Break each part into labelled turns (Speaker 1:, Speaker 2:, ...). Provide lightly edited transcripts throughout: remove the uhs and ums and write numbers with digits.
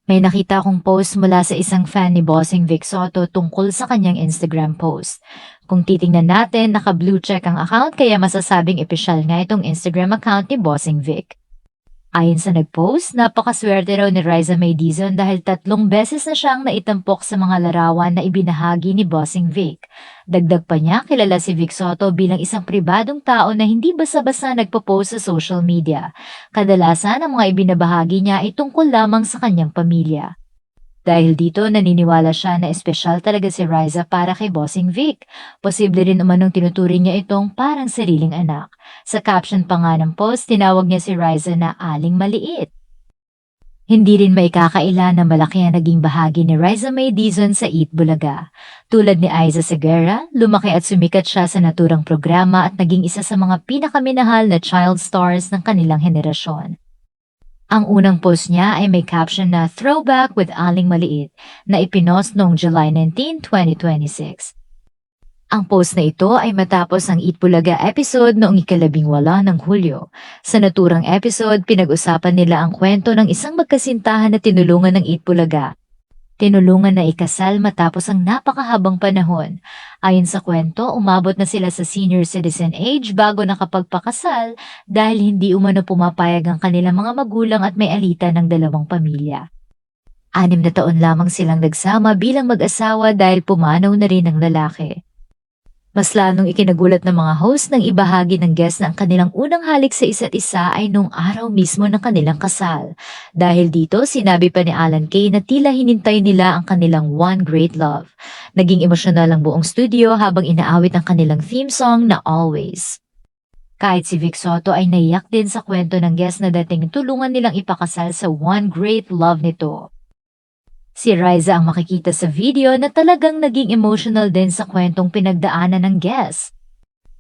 Speaker 1: May nakita akong post mula sa isang fan ni Bossing Vic Soto tungkol sa kanyang Instagram post. Kung titingnan natin, naka-blue check ang account kaya masasabing opisyal nga itong Instagram account ni Bossing Vic. Ayon sa nag-post, napakaswerte raw ni Riza May Dizon dahil 3 beses na siyang naitampok sa mga larawan na ibinahagi ni Bossing Vic. Dagdag pa niya, kilala si Vic Soto bilang isang pribadong tao na hindi basta-basta nagpo-post sa social media. Kadalasan ang mga ibinabahagi niya ay tungkol lamang sa kanyang pamilya. Dahil dito, naniniwala siya na espesyal talaga si Riza para kay Bossing Vic. Posible rin umanong tinuturing niya itong parang sariling anak. Sa caption pa nga ng post, tinawag niya si Riza na aling maliit. Hindi rin maikakaila na malaki ang naging bahagi ni Riza May Dizon sa Eat Bulaga. Tulad ni Aiza Segura, lumaki at sumikat siya sa naturang programa at naging isa sa mga pinakaminahal na child stars ng kanilang henerasyon. Ang unang post niya ay may caption na Throwback with Aling Maliit na ipinost noong July 19, 2026. Ang post na ito ay matapos ang Eat Bulaga episode noong ika-18 ng Hulyo. Sa naturang episode, pinag-usapan nila ang kwento ng isang magkasintahan na tinulungan ng Eat Bulaga. Tinulungan na ikasal matapos ang napakahabang panahon. Ayon sa kwento, umabot na sila sa senior citizen age bago nakapagpakasal dahil hindi umano pumapayag ang kanilang mga magulang at may alitan ng dalawang pamilya. 6 na taon lamang silang nagsama bilang mag-asawa dahil pumanaw na rin ang lalaki. Mas lalong ikinagulat ng mga host nang ibahagi ng guest na ang kanilang unang halik sa isa't isa ay nung araw mismo ng kanilang kasal. Dahil dito, sinabi pa ni Alan Kay na tila hinintay nila ang kanilang One Great Love. Naging emosyonal ang buong studio habang inaawit ang kanilang theme song na Always. Kahit si Vic Soto ay naiyak din sa kwento ng guest na dating tulungan nilang ipakasal sa One Great Love nito. Si Riza ang makikita sa video na talagang naging emotional din sa kwentong pinagdaanan ng guest.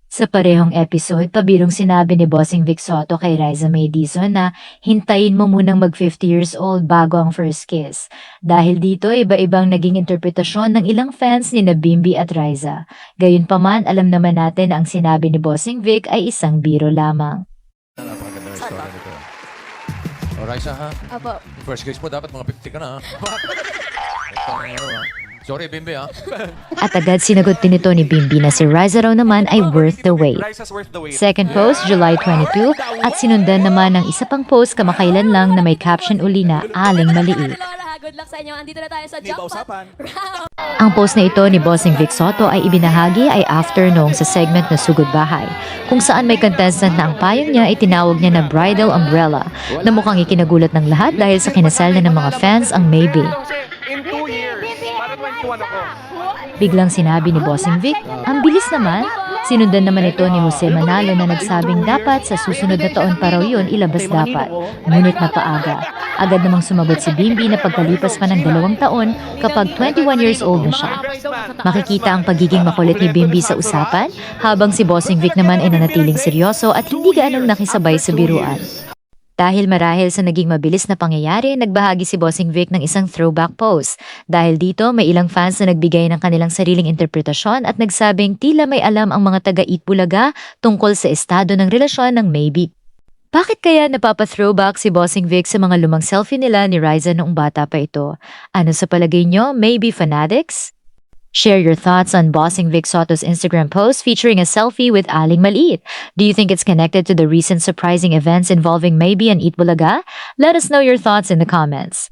Speaker 1: Sa parehong episode, pabirong sinabi ni Bossing Vic Soto kay Riza May Dizon na hintayin mo munang mag 50 years old bago ang first kiss. Dahil dito, iba-ibang naging interpretasyon ng ilang fans ni Bimbi at Riza. Gayunpaman, alam naman natin na ang sinabi ni Bossing Vic ay isang biro lamang.
Speaker 2: Napakaganda ng story nito. O, Riza, ha?
Speaker 3: Apo.
Speaker 2: First case mo, dapat mga 50 ka na, ha? Sorry, Bimbi, ha?
Speaker 1: At agad sinagot din ito ni Bimbi na si Riza raw naman ay worth the wait.
Speaker 4: Riza's worth the wait.
Speaker 1: Second post, July 22, at sinundan naman ng isa pang post kamakailan lang na may caption uli na Aling Maliit.
Speaker 3: Good luck sa inyo. Andito na tayo sa
Speaker 4: Hindi ba
Speaker 3: jackpot
Speaker 4: usapan?
Speaker 3: round.
Speaker 1: Ang post na ito ni Bossing Vic Soto ay ibinahagi ay after noong sa segment na Sugod Bahay, kung saan may contestant na ang payong niya ay tinawag niya na Bridal Umbrella, na mukhang ikinagulat ng lahat dahil sa kinasal na ng mga fans ang Maybe.
Speaker 4: In 2 years, para 21 ako.
Speaker 1: Biglang sinabi ni Bossing Vic, ang bilis naman. Sinundan naman ito ni Jose Manalo na nagsabing dapat sa susunod na taon pa raw yun ilabas dapat, ngunit napaaga. Agad namang sumagot si Bimbi na pagkalipas pa ng 2 taon kapag 21 years old na siya. Makikita ang pagiging makulit ni Bimbi sa usapan, habang si Bossing Vic naman ay nanatiling seryoso at hindi gaanong nakisabay sa biruan. Dahil marahil sa naging mabilis na pangyayari, nagbahagi si Bossing Vic ng isang throwback post. Dahil dito, may ilang fans na nagbigay ng kanilang sariling interpretasyon at nagsabing tila may alam ang mga taga-Eat Bulaga tungkol sa estado ng relasyon ng Maybe. Bakit kaya napapa-throwback si Bossing Vic sa mga lumang selfie nila ni Riza noong bata pa ito? Ano sa palagay nyo? Maybe fanatics? Share your thoughts on Bossing Vic Soto's Instagram post featuring a selfie with Aling Maliit. Do you think it's connected to the recent surprising events involving Maybe and Eat Bulaga? Let us know your thoughts in the comments.